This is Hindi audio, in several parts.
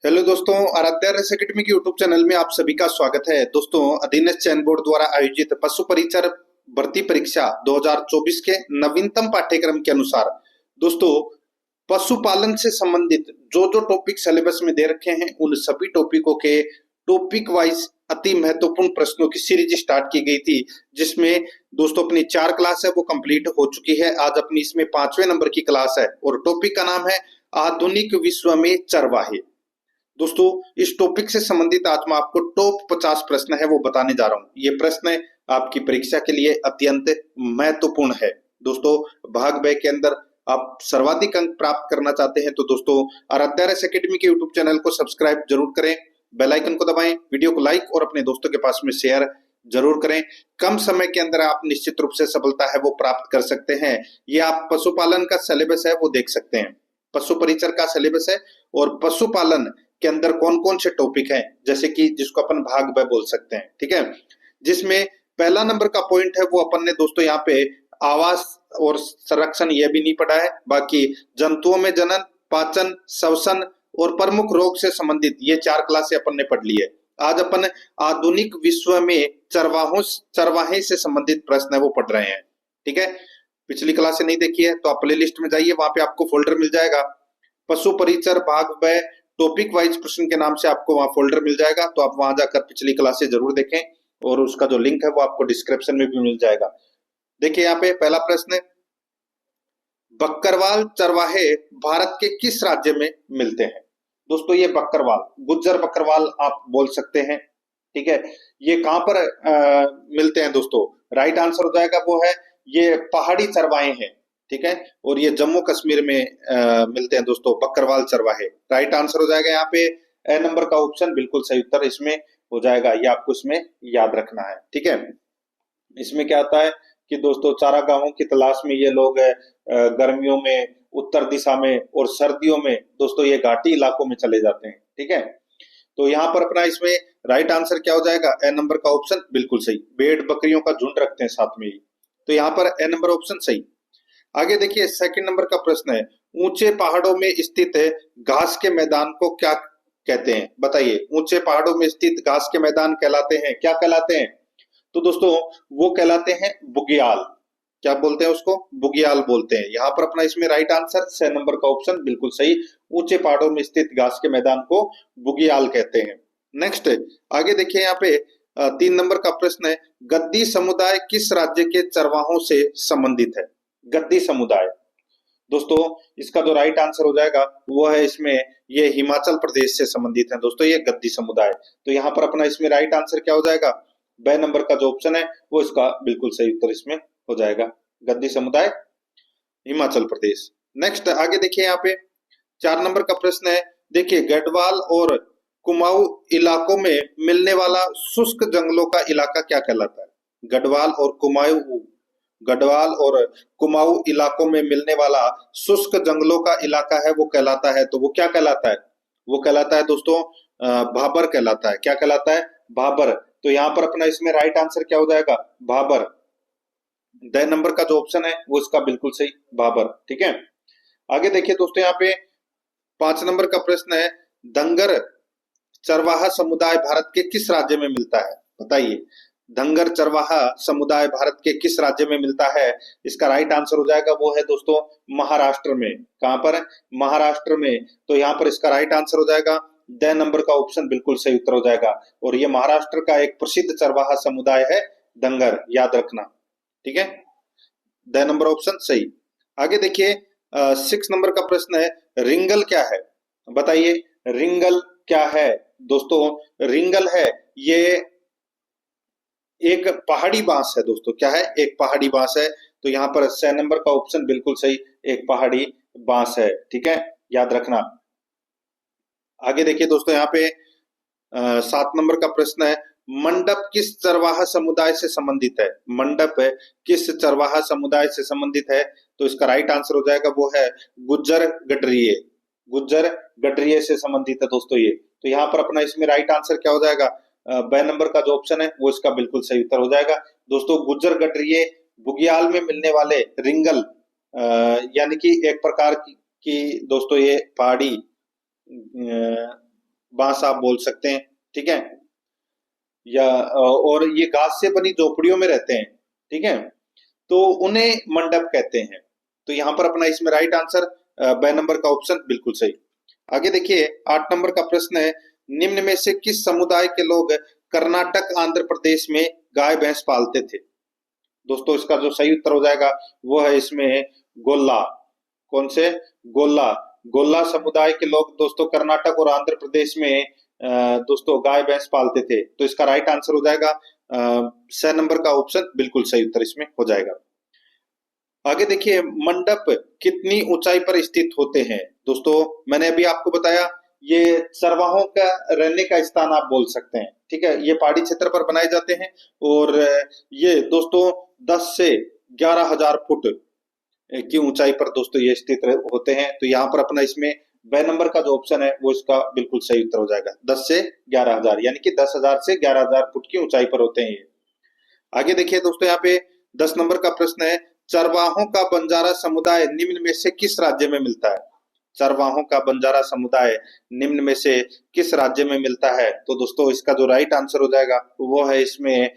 हेलो दोस्तों, आराध्या रेस एकेडमी के यूट्यूब चैनल में आप सभी का स्वागत है। दोस्तों, अधीनस्थ चयन बोर्ड द्वारा आयोजित पशु परिचर भर्ती परीक्षा 2024 के नवीनतम पाठ्यक्रम के अनुसार दोस्तों पशुपालन से संबंधित जो जो टॉपिक सिलेबस में दे रखे हैं उन सभी टॉपिकों के टॉपिक वाइज अति महत्वपूर्ण प्रश्नों की सीरीज स्टार्ट की गई थी, जिसमें दोस्तों अपनी 4 क्लास है वो कंप्लीट हो चुकी है। आज अपनी इसमें 5वें नंबर की क्लास है और टॉपिक का नाम है आधुनिक विश्व में चरवाहे। दोस्तों, इस टॉपिक से संबंधित आज मैं आपको टॉप 50 प्रश्न है वो बताने जा रहा हूँ। ये प्रश्न आपकी परीक्षा के लिए अत्यंत महत्वपूर्ण है। दोस्तों, भाग ब के अंदर आप सर्वाधिक अंक प्राप्त करना चाहते हैं तो दोस्तों आराध्या रेस एकेडमी के यूट्यूब चैनल को सब्सक्राइब जरूर करें, बेल आइकन को दबाएं, वीडियो को लाइक और अपने दोस्तों के पास में शेयर जरूर करें। कम समय के अंदर आप निश्चित रूप से सफलता है वो प्राप्त कर सकते हैं। ये आप पशुपालन का सिलेबस है वो देख सकते हैं, पशु परिचर का सिलेबस है और पशुपालन के अंदर कौन कौन से टॉपिक हैं, जैसे कि जिसको अपन भाग ब बोल सकते हैं, ठीक है। जिसमें पहला नंबर का पॉइंट है वो अपन ने दोस्तों यहाँ पे आवास और संरक्षण ये भी नहीं पढ़ा है। बाकी जंतुओं में जनन, पाचन, श्वसन और प्रमुख रोग से संबंधित ये 4 क्लासें अपन ने पढ़ ली है। आज अपन आधुनिक विश्व में चरवाहे से संबंधित प्रश्न है वो पढ़ रहे हैं, ठीक है। पिछली क्लासें नहीं देखी है तो आप प्ले लिस्ट में जाइए, वहां पे आपको फोल्डर मिल जाएगा पशु परिचर भाग ब टॉपिक वाइज प्रश्न के नाम से, आपको वहां फोल्डर मिल जाएगा। तो आप वहां जाकर पिछली क्लासें जरूर देखें और उसका जो लिंक है वो आपको डिस्क्रिप्शन में भी मिल जाएगा। देखिए यहाँ पे पहला प्रश्न है, बकरवाल चरवाहे भारत के किस राज्य में मिलते हैं। दोस्तों, ये बकरवाल गुज्जर बकरवाल आप बोल सकते हैं, ठीक है। ये कहां पर मिलते हैं दोस्तों? राइट आंसर हो जाएगा वो है ये पहाड़ी चरवाहे हैं, ठीक है। और ये जम्मू कश्मीर में मिलते हैं दोस्तों बकरवाल चरवाहे। राइट आंसर हो जाएगा यहाँ पे ए नंबर का ऑप्शन, बिल्कुल सही उत्तर इसमें हो जाएगा। ये आपको इसमें याद रखना है, ठीक है। इसमें क्या होता है कि दोस्तों चारागाहों की तलाश में ये लोग गर्मियों में उत्तर दिशा में और सर्दियों में दोस्तों ये घाटी इलाकों में चले जाते हैं, ठीक है। तो यहाँ पर अपना इसमें राइट आंसर क्या हो जाएगा? ए नंबर का ऑप्शन बिल्कुल सही। भेड़ बकरियों का झुंड रखते हैं साथ में ही, तो यहाँ पर ए नंबर ऑप्शन सही। आगे देखिए सेकंड नंबर का प्रश्न है, ऊंचे पहाड़ों में स्थित घास के मैदान को क्या कहते हैं? बताइए, ऊंचे पहाड़ों में स्थित घास के मैदान कहलाते हैं, क्या कहलाते हैं? तो दोस्तों वो कहलाते हैं बुग्याल। क्या बोलते हैं उसको? बुग्याल बोलते हैं। यहाँ पर अपना इसमें राइट आंसर 6 नंबर का ऑप्शन बिल्कुल सही। ऊंचे पहाड़ों में स्थित घास के मैदान को बुग्याल कहते हैं। नेक्स्ट आगे देखिए यहाँ पे 3 नंबर का प्रश्न है, गद्दी समुदाय किस राज्य के चरवाहों से संबंधित है? गद्दी समुदाय दोस्तों इसका जो राइट आंसर हो जाएगा वो है इसमें ये हिमाचल प्रदेश से संबंधित है दोस्तों ये गद्दी समुदाय। तो यहाँ पर अपना इसमें राइट आंसर क्या हो जाएगा? ब नंबर का जो ऑप्शन है वो इसका बिल्कुल सही उत्तर इसमें हो जाएगा, गद्दी समुदाय हिमाचल प्रदेश। नेक्स्ट आगे देखिए यहाँ पे 4 नंबर का प्रश्न है, देखिए गढ़वाल और कुमाऊं इलाकों में मिलने वाला शुष्क जंगलों का इलाका क्या कहलाता है? गढ़वाल और कुमाऊं इलाकों में मिलने वाला शुष्क जंगलों का इलाका है वो कहलाता है, तो वो क्या कहलाता है? वो कहलाता है दोस्तों भाबर कहलाता है। क्या कहलाता है? भाबर। तो यहाँ पर अपना इसमें राइट आंसर क्या हो जाएगा? भाबर। द नंबर का जो ऑप्शन है वो इसका बिल्कुल सही, भाबर, ठीक है। आगे देखिए दोस्तों यहाँ पे 5 नंबर का प्रश्न है, धंगर चरवाहा समुदाय भारत के किस राज्य में मिलता है? बताइए, धंगर चरवाहा समुदाय भारत के किस राज्य में मिलता है? इसका राइट आंसर हो जाएगा वो है दोस्तों महाराष्ट्र में। कहां पर? महाराष्ट्र में। तो यहाँ पर इसका राइट आंसर हो जाएगा द नंबर का ऑप्शन बिल्कुल सही उत्तर हो जाएगा। और ये महाराष्ट्र का एक प्रसिद्ध चरवाहा समुदाय है धंगर, याद रखना, ठीक है। द नंबर ऑप्शन सही। आगे देखिए 6 नंबर का प्रश्न है, रिंगल क्या है? बताइए, रिंगल क्या है? दोस्तों रिंगल है ये एक पहाड़ी बांस है दोस्तों। क्या है? एक पहाड़ी बांस है। तो यहाँ पर 6 नंबर का ऑप्शन बिल्कुल सही, एक पहाड़ी बांस है, ठीक है, याद रखना। आगे देखिए दोस्तों यहाँ पे 7 नंबर का प्रश्न है, मंडप किस चरवाहा समुदाय से संबंधित है? मंडप किस चरवाहा समुदाय से संबंधित है? तो इसका राइट आंसर हो जाएगा वो है गुज्जर गडरिये। गुज्जर गडरिये से संबंधित है दोस्तों ये। तो यहाँ पर अपना इसमें राइट आंसर क्या हो जाएगा? ब नंबर का जो ऑप्शन है वो इसका बिल्कुल सही उत्तर हो जाएगा। दोस्तों गुज्जर गडरिये बुग्याल में मिलने वाले रिंगल यानी कि एक प्रकार की दोस्तों ये पहाड़ी बांस आप बोल सकते हैं, ठीक है। या और ये घास से बनी झोपड़ियों में रहते हैं, ठीक है, तो उन्हें मंडप कहते हैं। तो यहाँ पर अपना इसमें राइट आंसर ब नंबर का ऑप्शन बिल्कुल सही। आगे देखिए 8 नंबर का प्रश्न है, निम्न में से किस समुदाय के लोग कर्नाटक आंध्र प्रदेश में गाय भैंस पालते थे? दोस्तों इसका जो सही उत्तर हो जाएगा वो है इसमें गोल्ला। कौन से? गोल्ला। गोल्ला समुदाय के लोग दोस्तों कर्नाटक और आंध्र प्रदेश में दोस्तों गाय भैंस पालते थे। तो इसका राइट आंसर हो जाएगा स नंबर का ऑप्शन बिल्कुल सही उत्तर इसमें हो जाएगा। आगे देखिए मंडप कितनी ऊंचाई पर स्थित होते हैं? दोस्तों मैंने अभी आपको बताया ये चरवाहों का रहने का स्थान आप बोल सकते हैं, ठीक है। ये पहाड़ी क्षेत्र पर बनाए जाते हैं और ये दोस्तों 10 से 11,000 फुट की ऊंचाई पर दोस्तों ये स्थित होते हैं। तो यहाँ पर अपना इसमें ब नंबर का जो ऑप्शन है वो इसका बिल्कुल सही उत्तर हो जाएगा। 10 से 11,000 यानी कि 10,000 से 11,000 फुट की ऊंचाई पर होते हैं ये। आगे देखिए दोस्तों यहाँ पे 10 नंबर का प्रश्न है, चरवाहों का बंजारा समुदाय निम्न में से किस राज्य में मिलता है? चरवाहों का बंजारा समुदाय निम्न में से किस राज्य में मिलता है? तो दोस्तों इसका जो राइट आंसर हो जाएगा वो है इसमें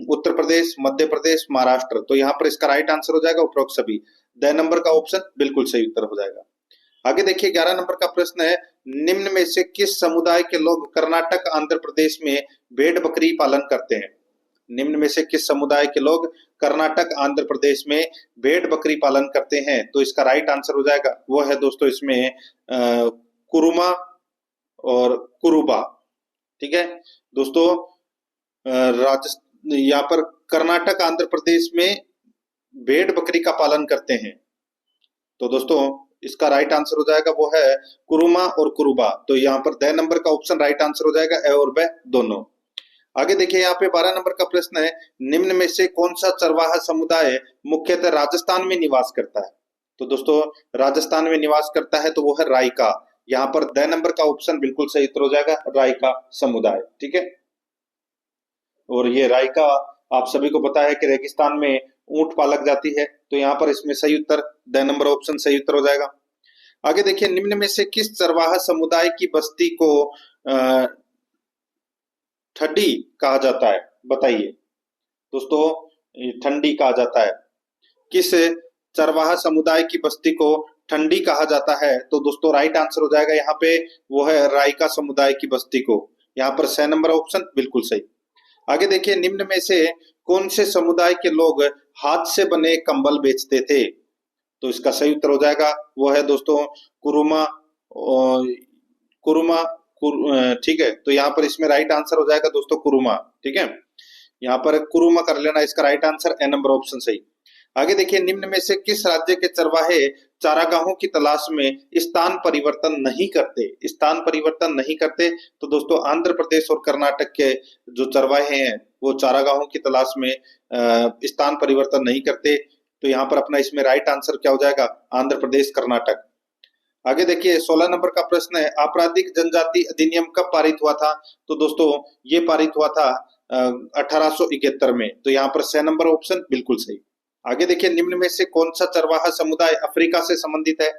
उत्तर प्रदेश, मध्य प्रदेश, महाराष्ट्र। तो यहाँ पर इसका राइट आंसर हो जाएगा उपरोक्त सभी। द नंबर का ऑप्शन बिल्कुल सही उत्तर हो जाएगा। आगे देखिए 11 नंबर का प्रश्न है, निम्न में से किस समुदाय के लोग कर्नाटक आंध्र प्रदेश में भेड़ बकरी पालन करते हैं? निम्न में से किस समुदाय के लोग कर्नाटक आंध्र प्रदेश में भेड़ बकरी पालन करते हैं? तो इसका राइट आंसर हो जाएगा वो है दोस्तों इसमें कुरुमा और कुरुबा, ठीक है दोस्तों। राजस्थान यहाँ पर कर्नाटक आंध्र प्रदेश में भेड़ बकरी का पालन करते हैं। तो दोस्तों इसका राइट आंसर हो जाएगा वो है कुरुमा और कुरुबा। तो यहाँ पर द नंबर का ऑप्शन राइट आंसर हो जाएगा, ए और ब दोनों। आगे देखिए यहाँ पे 12 नंबर का प्रश्न है, निम्न में से कौन सा चरवाहा समुदाय मुख्यतः राजस्थान में निवास करता है? तो दोस्तों राजस्थान में निवास करता है तो वो है रायका। यहाँ पर द नंबर का ऑप्शन बिल्कुल सही उत्तर हो जाएगा, रायका समुदाय, ठीक है। और ये रायका आप सभी को पता है कि रेगिस्तान में ऊंट पालक जाती है। तो यहाँ पर इसमें सही उत्तर द नंबर ऑप्शन सही उत्तर हो जाएगा। आगे देखिए निम्न में से किस चरवाहा समुदाय की बस्ती को ठड्डी कहा जाता है? बताइए दोस्तों, ठंडी कहा जाता है। किस चरवाहा समुदाय की बस्ती को ठंडी कहा जाता है? तो दोस्तों राइट आंसर हो जाएगा यहाँ पे वो है रायका समुदाय की बस्ती को। यहाँ पर स नंबर ऑप्शन बिल्कुल सही। आगे देखिए निम्न में से कौन से समुदाय के लोग हाथ से बने कंबल बेचते थे? तो इसका सही उत्तर हो जाएगा वो है दोस्तों कुरुमा। कुरुमा ठीक है। तो यहाँ पर इसमें राइट आंसर हो जाएगा दोस्तों कुरुमा, ठीक है। यहाँ पर कुरुमा कर लेना, इसका right answer A number option सही। आगे देखिए निम्न में से किस राज्य के चरवाहे चारागाहों की तलाश में स्थान परिवर्तन नहीं करते? स्थान परिवर्तन नहीं करते तो दोस्तों आंध्र प्रदेश और कर्नाटक के जो चरवाहे हैं वो चारागाहों की तलाश में स्थान परिवर्तन नहीं करते। तो यहाँ पर अपना इसमें राइट आंसर क्या हो जाएगा? आंध्र प्रदेश, कर्नाटक। आगे देखिए 16 नंबर का प्रश्न है, आपराधिक जनजाति अधिनियम कब पारित हुआ था? तो दोस्तों ये पारित हुआ था 1871 में। तो यहाँ पर स नंबर ऑप्शन बिल्कुल सही। आगे देखिए निम्न में से कौन सा चरवाहा समुदाय अफ्रीका से संबंधित है?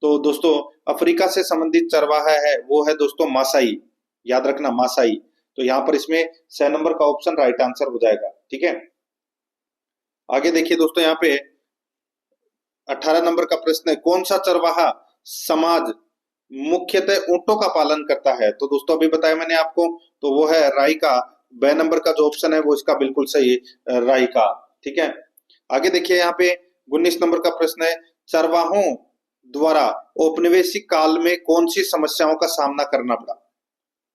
तो दोस्तों अफ्रीका से संबंधित चरवाहा है वो है दोस्तों मासाई, याद रखना मासाई। तो यहाँ पर इसमें स नंबर का ऑप्शन राइट आंसर हो जाएगा, ठीक है। आगे देखिए दोस्तों यहाँ पे 18 नंबर का प्रश्न है, कौन सा चरवाहा समाज मुख्यतः ऊंटों का पालन करता है? तो दोस्तों अभी बताया मैंने आपको, तो वो है रायका। ब नंबर का जो ऑप्शन है वो इसका बिल्कुल सही रायका, ठीक है। आगे देखिए यहाँ पे 19 नंबर का प्रश्न है, चरवाहों द्वारा औपनिवेशिक काल में कौन सी समस्याओं का सामना करना पड़ा?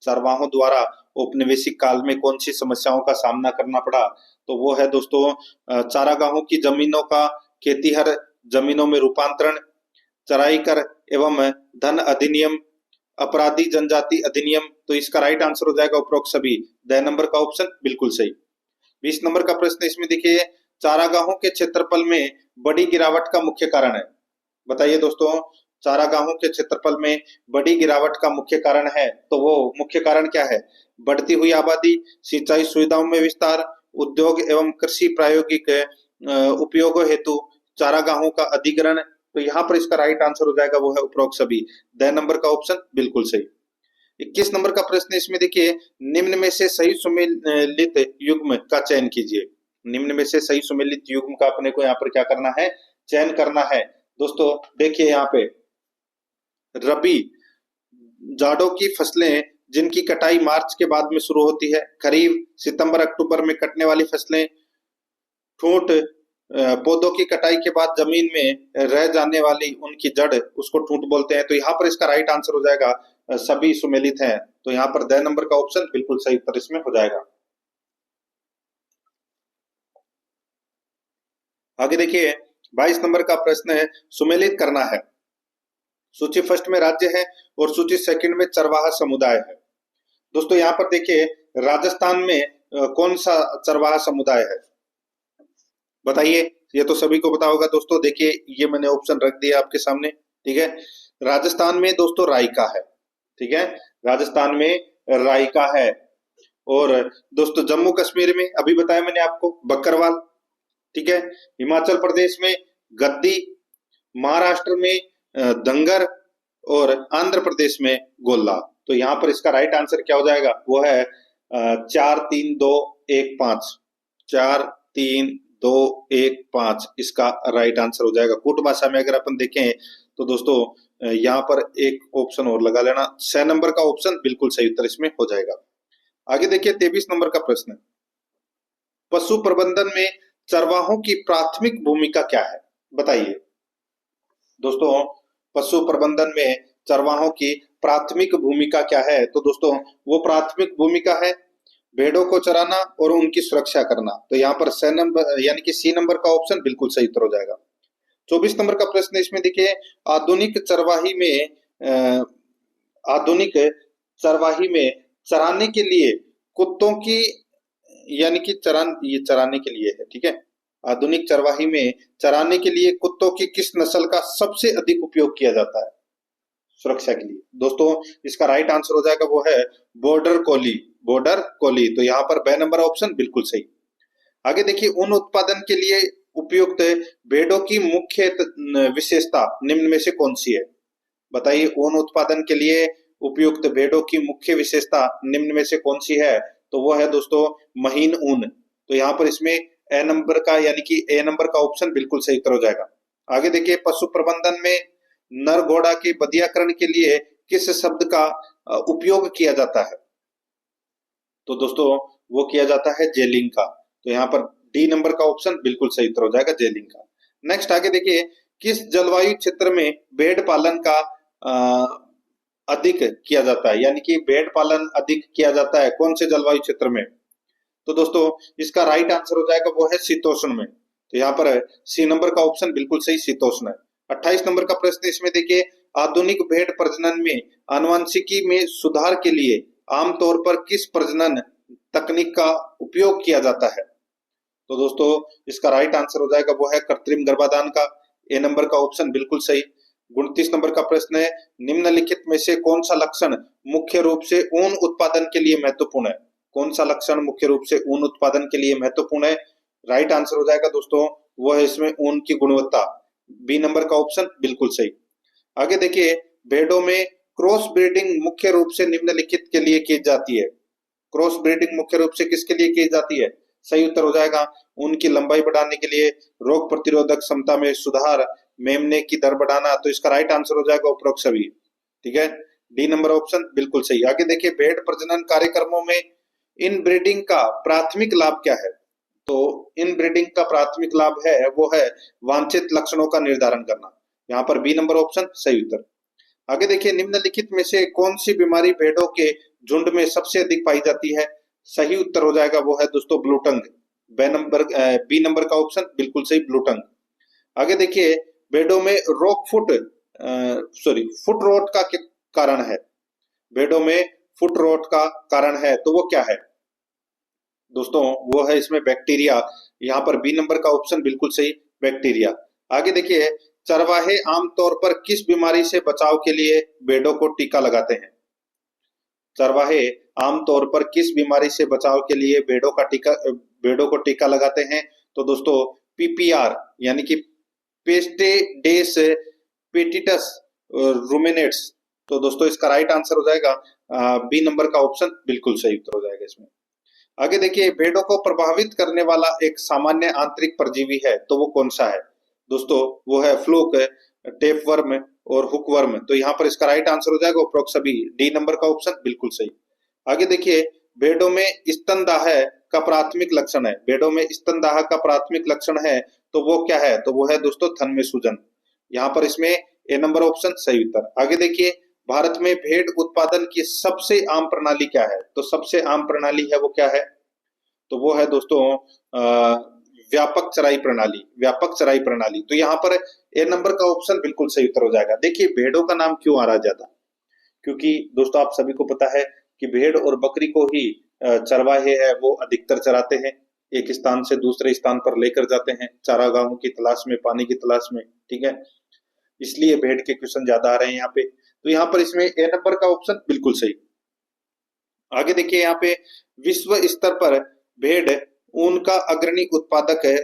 चरवाहों द्वारा औपनिवेशिक काल में कौन सी समस्याओं का सामना करना पड़ा? तो वो है दोस्तों चारागाहों की जमीनों का खेतीहर जमीनों में रूपांतरण, चराई कर एवं धन अधिनियम, अपराधी जनजाति अधिनियम। तो इसका राइट आंसर हो जाएगा उपरोक्त सभी। द नंबर का ऑप्शन बिल्कुल सही। 20 नंबर का प्रश्न इसमें देखिए, चारागाहों के क्षेत्रफल में बड़ी गिरावट का मुख्य कारण है? बताइए दोस्तों, चारागाहों के क्षेत्रफल में बड़ी गिरावट का मुख्य कारण है तो वो मुख्य कारण क्या है? बढ़ती हुई आबादी, सिंचाई सुविधाओं में विस्तार, उद्योग एवं कृषि प्रायोगिक उपयोगों हेतु चारागाहों का अधिग्रहण। तो यहाँ पर इसका राइट आंसर हो जाएगा वो है उपरोक्त सभी। द नंबर का ऑप्शन बिल्कुल सही। 21 नंबर का प्रश्न इसमें देखिए, निम्न में से सही सुमेलित युग्म का चयन कीजिए। निम्न में से सही सुमेलित युग्म का अपने को यहाँ पर क्या करना है, चयन करना है। दोस्तों देखिए यहाँ पे रबी जाड़ों की फसलें जिनकी कटाई मार्च के बाद में शुरू होती है, खरीफ सितंबर अक्टूबर में कटने वाली फसलें, ठूंठ पौधों की कटाई के बाद जमीन में रह जाने वाली उनकी जड़, उसको ठूंठ बोलते हैं। तो यहाँ पर इसका राइट आंसर हो जाएगा सभी सुमेलित हैं। तो यहाँ पर द नंबर का ऑप्शन बिल्कुल सही उत्तर इसमें हो जाएगा। आगे देखिए 22 नंबर का प्रश्न है, सुमेलित करना है। सूची फर्स्ट में राज्य है और सूची सेकंड में चरवाहा समुदाय है। दोस्तों यहाँ पर देखिए राजस्थान में कौन सा चरवाहा समुदाय है, बताइए। ये तो सभी को पता होगा दोस्तों। देखिए ये मैंने ऑप्शन रख दिया आपके सामने, ठीक है। राजस्थान में दोस्तों रायका है, ठीक है, राजस्थान में रायका है। और दोस्तों जम्मू कश्मीर में अभी बताया मैंने आपको बकरवाल, ठीक है। हिमाचल प्रदेश में गद्दी, महाराष्ट्र में दंगर और आंध्र प्रदेश में गोल्ला। तो यहाँ पर इसका राइट आंसर क्या हो जाएगा, वो है 4 3 2 1 5, 4 3 2 1 5 इसका राइट आंसर हो जाएगा। कूट भाषा में अगर अपन देखें तो दोस्तों यहाँ पर एक ऑप्शन और लगा लेना, 6 नंबर का ऑप्शन बिल्कुल सही उत्तर इसमें हो जाएगा। आगे देखिए 23 नंबर का प्रश्न, पशु प्रबंधन में चरवाहों की प्राथमिक भूमिका क्या है, बताइए। दोस्तों पशु प्रबंधन में चरवाहों की प्राथमिक भूमिका क्या है, तो दोस्तों वो प्राथमिक भूमिका है भेड़ों को चराना और उनकी सुरक्षा करना। तो यहाँ पर सी नंबर यानी कि सी नंबर का ऑप्शन बिल्कुल सही उत्तर हो जाएगा। 24 नंबर का प्रश्न इसमें देखिए, आधुनिक चरवाही में चराने के लिए कुत्तों की यानी कि ये चराने के लिए है, ठीक है। आधुनिक चरवाही में चराने के लिए कुत्तों की किस नस्ल का सबसे अधिक उपयोग किया जाता है सुरक्षा के लिए? दोस्तों इसका राइट आंसर हो जाएगा, वो है बॉर्डर कोली, बॉर्डर कोली। तो यहाँ पर बे नंबर ऑप्शन बिल्कुल सही। आगे देखिए ऊन उत्पादन के लिए उपयुक्त भेड़ों की मुख्य विशेषता निम्न में से कौन सी है, बताइए। ऊन उत्पादन के लिए उपयुक्त भेड़ों की मुख्य विशेषता निम्न में से कौन सी है, तो वो है दोस्तों महीन ऊन। तो यहाँ पर इसमें ए नंबर का यानी कि ए नंबर का ऑप्शन बिल्कुल सही उत्तर हो जाएगा। आगे देखिए पशु प्रबंधन में नर घोड़ा के बधियाकरण के लिए किस शब्द का उपयोग किया जाता है, तो दोस्तों वो किया जाता है जेलिंग का। तो यहाँ पर डी नंबर का ऑप्शन बिल्कुल सही उत्तर हो जाएगा, जेलिंग का। नेक्स्ट आगे देखिए, किस जलवायु क्षेत्र में भेड़ पालन का अधिक किया जाता है, यानी कि भेड़ पालन अधिक किया जाता है कौन से जलवायु क्षेत्र में, तो दोस्तों इसका राइट आंसर हो जाएगा वो है शीतोष्ण में। तो यहाँ पर सी नंबर का ऑप्शन बिल्कुल सही शीतोष्ण है। 28 नंबर का प्रश्न इसमें देखिए, आधुनिक भेड़ प्रजनन में आनुवंशिकी में सुधार के लिए आमतौर पर किस प्रजनन तकनीक का उपयोग किया जाता है, तो दोस्तों इसका राइट आंसर हो जाएगा वो है कृत्रिम गर्भाधान का, ए नंबर का ऑप्शन बिल्कुल सही। 29 नंबर का प्रश्न है, निम्नलिखित में से कौन सा लक्षण मुख्य रूप से ऊन उत्पादन के लिए महत्वपूर्ण है, कौन सा लक्षण मुख्य रूप से ऊन उत्पादन के लिए महत्वपूर्ण है, राइट आंसर हो जाएगा दोस्तों वो है इसमें ऊन की गुणवत्ता, बी नंबर का ऑप्शन बिल्कुल सही। आगे देखिए भेड़ों में क्रॉस ब्रीडिंग मुख्य रूप से निम्नलिखित के लिए की जाती है, क्रॉस ब्रीडिंग मुख्य रूप से किसके लिए की जाती है, सही उत्तर हो जाएगा उनकी लंबाई बढ़ाने के लिए, रोग प्रतिरोधक क्षमता में सुधार, मेमने की दर बढ़ाना। तो इसका राइट आंसर हो जाएगा उपरोक्त सभी, ठीक है, डी नंबर ऑप्शन बिल्कुल सही। आगे देखिए भेड़ प्रजनन कार्यक्रमों में इन ब्रीडिंग का प्राथमिक लाभ क्या है, तो इन ब्रीडिंग का प्राथमिक लाभ है वो है वांछित लक्षणों का निर्धारण करना, यहाँ पर बी नंबर ऑप्शन सही उत्तर। आगे देखिए निम्नलिखित में से कौन सी बीमारी भेड़ों के झुंड में सबसे अधिक पाई जाती है, सही उत्तर हो जाएगा वो है दोस्तों ब्लूटंग, बी नंबर का ऑप्शन बिल्कुल सही ब्लूटंग। आगे देखिए भेड़ों में फुट रोट का क्या कारण है, भेड़ों में फुट रोट का कारण है तो वो क्या है, दोस्तों वो है इसमें बैक्टीरिया, यहाँ पर बी नंबर का ऑप्शन बिल्कुल सही बैक्टीरिया। आगे देखिए चरवाहे आमतौर पर किस बीमारी से बचाव के लिए भेड़ों को टीका लगाते हैं, चरवाहे आमतौर पर किस बीमारी से बचाव के लिए भेड़ों को टीका लगाते हैं, तो दोस्तों पीपीआर यानी कि पेस्टेडेस पेटिटस रुमिनेट्स। तो दोस्तों इसका राइट आंसर हो जाएगा बी नंबर का ऑप्शन बिल्कुल सही उत्तर हो जाएगा इसमें। आगे देखिए, भेड़ों को प्रभावित करने वाला एक सामान्य आंतरिक परजीवी है, तो वो कौन सा है? दोस्तों वो है फ्लूक, टेपवर्म और हुकवर्म। तो यहाँ पर इसका राइट आंसर हो जाएगा उपरोक्त सभी, डी नंबर का ऑप्शन बिल्कुल सही। आगे देखिए, भेड़ों में स्तनदाह का प्राथमिक लक्षण है, भेड़ों में स्तनदाह का प्राथमिक लक्षण है, तो वो क्या है? तो वो है दोस्तों थन में सूजन। यहाँ पर इसमें ए नंबर ऑप्शन सही उत्तर। आगे देखिए, भारत में भेड़ उत्पादन की सबसे आम प्रणाली क्या है? तो सबसे आम प्रणाली है वो क्या है? तो वो है दोस्तों व्यापक चराई प्रणाली, व्यापक चराई प्रणाली। तो यहाँ पर ए नंबर का ऑप्शन बिल्कुल सही उत्तर हो जाएगा। देखिए भेड़ों का नाम क्यों आ रहा ज्यादा, क्योंकि दोस्तों आप सभी को पता है कि भेड़ और बकरी को ही चरवाहे है वो अधिकतर चराते हैं, एक स्थान से दूसरे स्थान पर लेकर जाते हैं चारागाहों की तलाश में, पानी की तलाश में, ठीक है, इसलिए भेड़ के क्वेश्चन ज्यादा आ रहे हैं यहाँ पे। तो यहाँ पर इसमें ए नंबर का ऑप्शन बिल्कुल सही। आगे देखिए, यहाँ पे विश्व स्तर पर भेड़ ऊन का अग्रणी उत्पादक है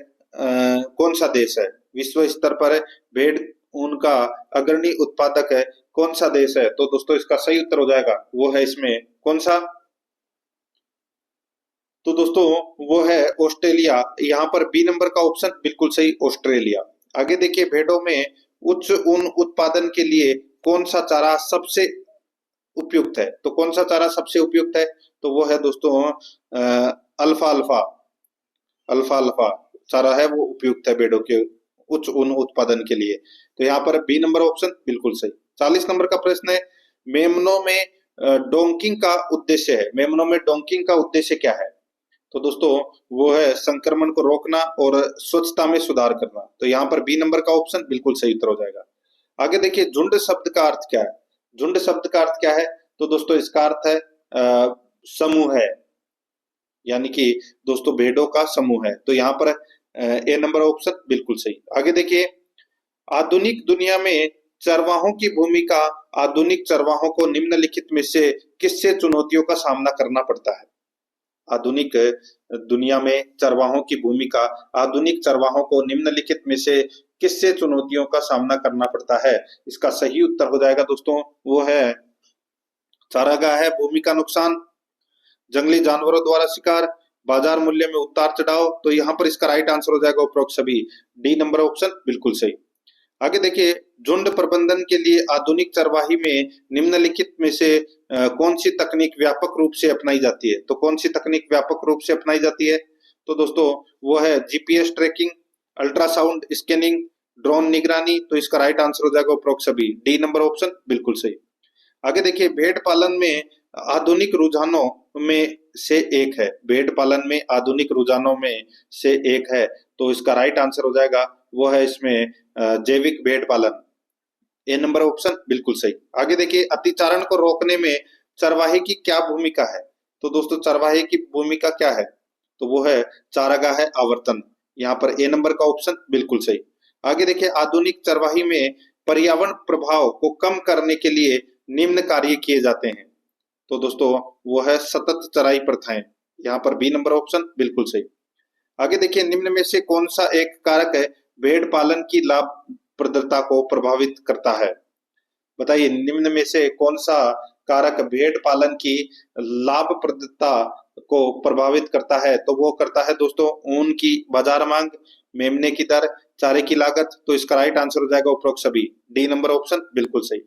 कौन सा देश है? विश्व स्तर पर भेड़ ऊन का अग्रणी उत्पादक है कौन सा देश है? तो दोस्तों इसका सही उत्तर हो जाएगा वो है इसमें कौन सा? तो दोस्तों वो है ऑस्ट्रेलिया। यहाँ पर बी नंबर का ऑप्शन बिल्कुल सही, ऑस्ट्रेलिया। आगे देखिए, भेड़ों में उच्च ऊन उत्पादन के लिए कौन सा चारा सबसे उपयुक्त है? तो कौन सा चारा सबसे उपयुक्त है? तो वो है दोस्तों अल्फा अल्फा, अल्फा अल्फा चारा है वो उपयुक्त है भेड़ों के उच्च ऊन उत्पादन के लिए। तो यहाँ पर बी नंबर ऑप्शन बिल्कुल सही। 40 नंबर का प्रश्न है, मेमनों में डोंकिंग का उद्देश्य है, मेमनों में डोंकिंग का उद्देश्य क्या है? तो दोस्तों वो है संक्रमण को रोकना और स्वच्छता में सुधार करना। तो यहाँ पर बी नंबर का ऑप्शन बिल्कुल सही उत्तर हो जाएगा। आगे देखिए, झुंड शब्द का अर्थ क्या है? झुंड शब्द का अर्थ क्या है? तो दोस्तों इसका अर्थ है समूह है, यानी कि दोस्तों भेड़ों का समूह है। तो यहाँ पर ए नंबर ऑप्शन बिल्कुल सही। आगे देखिए, आधुनिक दुनिया में चरवाहों की भूमिका, आधुनिक चरवाहों को निम्नलिखित में से किससे चुनौतियों का सामना करना पड़ता है? आधुनिक दुनिया में चरवाहों की भूमिका, आधुनिक चरवाहों को निम्नलिखित में से किससे चुनौतियों का सामना करना पड़ता है? इसका सही उत्तर हो जाएगा दोस्तों वो है चारागाह है भूमि का नुकसान, जंगली जानवरों द्वारा शिकार, बाजार मूल्य में उतार चढ़ाव। तो यहाँ पर इसका राइट आंसर हो जाएगा उपरोक्त सभी, डी नंबर ऑप्शन बिल्कुल सही। आगे देखिए, झुंड प्रबंधन के लिए आधुनिक चरवाही में निम्नलिखित में से कौन सी तकनीक व्यापक रूप से अपनाई जाती है? तो कौन सी तकनीक व्यापक रूप से अपनाई जाती है? तो दोस्तों वो है GPS tracking, ultrasound scanning, drone निगरानी। तो इसका राइट आंसर हो जाएगा उपरोक्त सभी, डी नंबर ऑप्शन बिल्कुल सही। आगे देखिए, भेड़ पालन में आधुनिक रुझानों में से एक है, भेड़ पालन में आधुनिक रुझानों में से एक है, तो इसका राइट आंसर हो जाएगा वो है इसमें जैविक भेड़ पालन, ए नंबर ऑप्शन बिल्कुल सही। आगे देखिए, अतिचारण को रोकने में चरवाहे की क्या भूमिका है? तो दोस्तों चरवाहे की भूमिका क्या है? तो वो है चारागाह है आवर्तन, यहाँ पर ए नंबर का ऑप्शन बिल्कुल सही। आगे देखिए, आधुनिक चरवाही में पर्यावरण प्रभाव को कम करने के लिए निम्न कार्य किए जाते हैं। तो दोस्तों वो है सतत चराई प्रथाएं, यहाँ पर बी नंबर ऑप्शन बिल्कुल सही। आगे देखिए, निम्न में से कौन सा एक कारक है भेड़ पालन की लाभप्रदता को प्रभावित करता है? बताइए, निम्न में से कौन सा कारक भेड़ पालन की लाभप्रदता को प्रभावित करता है? तो वो करता है दोस्तों ऊन की बाजार मांग, मेमने की दर, चारे की लागत। तो इसका राइट आंसर हो जाएगा उपरोक्त सभी, डी नंबर ऑप्शन बिल्कुल सही।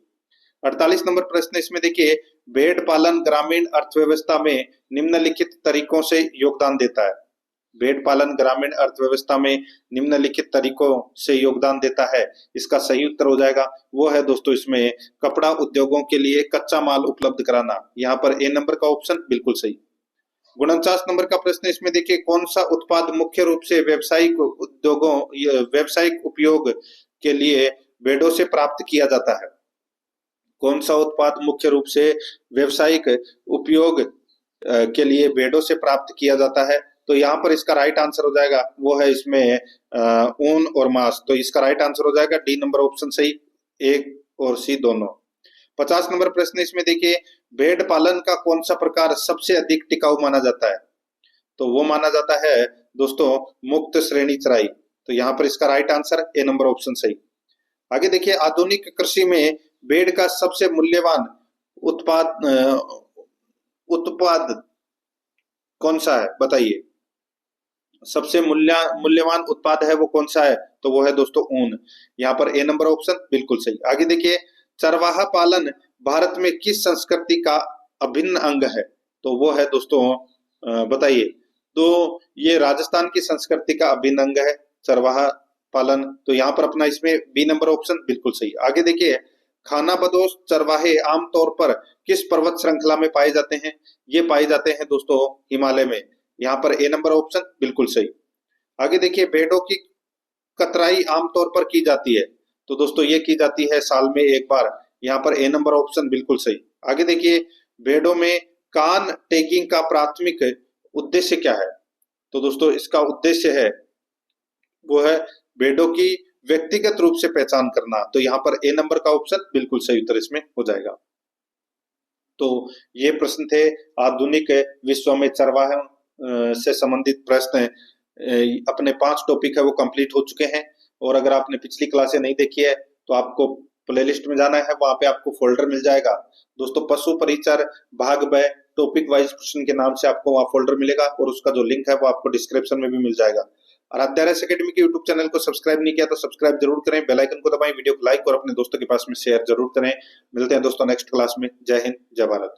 48 नंबर प्रश्न इसमें देखिए, भेड़ पालन ग्रामीण अर्थव्यवस्था में निम्नलिखित तरीकों से योगदान देता है। भेड़ पालन ग्रामीण अर्थव्यवस्था में निम्नलिखित तरीकों से योगदान देता है, इसका सही उत्तर हो जाएगा वो है दोस्तों इसमें कपड़ा उद्योगों के लिए कच्चा माल उपलब्ध कराना, यहाँ पर ए नंबर का ऑप्शन बिल्कुल सही। 49 नंबर का प्रश्न इसमें देखिए, कौन सा उत्पाद मुख्य रूप से व्यावसायिक उद्योगों व्यावसायिक उपयोग के लिए भेड़ों से प्राप्त किया जाता है? कौन सा उत्पाद मुख्य रूप से व्यावसायिक उपयोग के लिए भेड़ों से प्राप्त किया जाता है? तो यहाँ पर इसका राइट आंसर हो जाएगा वो है इसमें ऊन और मांस। तो इसका राइट आंसर हो जाएगा डी नंबर ऑप्शन सही, ए और सी दोनों। 50 नंबर प्रश्न इसमें देखिए, भेड़ पालन का कौन सा प्रकार सबसे अधिक टिकाऊ माना जाता है? तो वो माना जाता है दोस्तों मुक्त श्रेणी चराई। तो यहाँ पर इसका right answer A number option सही। आगे देखिए, आधुनिक कृषि में भेड़ का सबसे मूल्यवान उत्पाद उत्पाद कौन सा है, बताइए। सबसे मूल्यवान उत्पाद है वो कौन सा है, तो वो है दोस्तों ऊन। यहाँ पर ए नंबर ऑप्शन बिल्कुल सही। आगे देखिए, चरवाहा पालन भारत में किस संस्कृति का अभिन्न अंग है, तो वो है दोस्तों बताइए। तो ये राजस्थान की संस्कृति का अभिन्न अंग है चरवाहा पालन, तो यहाँ पर अपना इसमें बी नंबर ऑप्शन बिल्कुल सही। आगे देखिए, खानाबदोश चरवाहे आमतौर पर किस पर्वत श्रृंखला में पाए जाते हैं, ये पाए जाते हैं दोस्तों हिमालय में। यहाँ पर ए नंबर ऑप्शन बिल्कुल सही। आगे देखिए, भेड़ों की कतराई आमतौर पर की जाती है, तो दोस्तों ये की जाती है साल में एक बार। यहाँ पर ए नंबर ऑप्शन बिल्कुल सही। आगे देखिए, भेड़ों में कान टैगिंग का प्राथमिक उद्देश्य क्या है, तो दोस्तों इसका उद्देश्य है वो है भेड़ों की व्यक्तिगत रूप से पहचान करना, तो यहाँ पर ए नंबर का ऑप्शन बिल्कुल सही उत्तर इसमें हो जाएगा। तो ये प्रश्न थे आधुनिक विश्व में चरवाहे से संबंधित प्रश्न। अपने 5 टॉपिक है वो कंप्लीट हो चुके हैं, और अगर आपने पिछली क्लासें नहीं देखी है तो आपको प्लेलिस्ट में जाना है, वहां पे आपको फोल्डर मिल जाएगा दोस्तों, पशु परिचर भाग ब टॉपिक वाइज क्वेश्चन के नाम से आपको वहां फोल्डर मिलेगा, और उसका जो लिंक है वो आपको डिस्क्रिप्शन में भी मिल जाएगा। और आध्यात्म एकेडमी के यूट्यूब चैनल को सब्सक्राइब नहीं किया तो सब्सक्राइब जरूर करें, बेल आइकन को दबाएं, वीडियो को लाइक और अपने दोस्तों के पास में शेयर जरूर करें। मिलते हैं दोस्तों नेक्स्ट क्लास में। जय हिंद, जय भारत।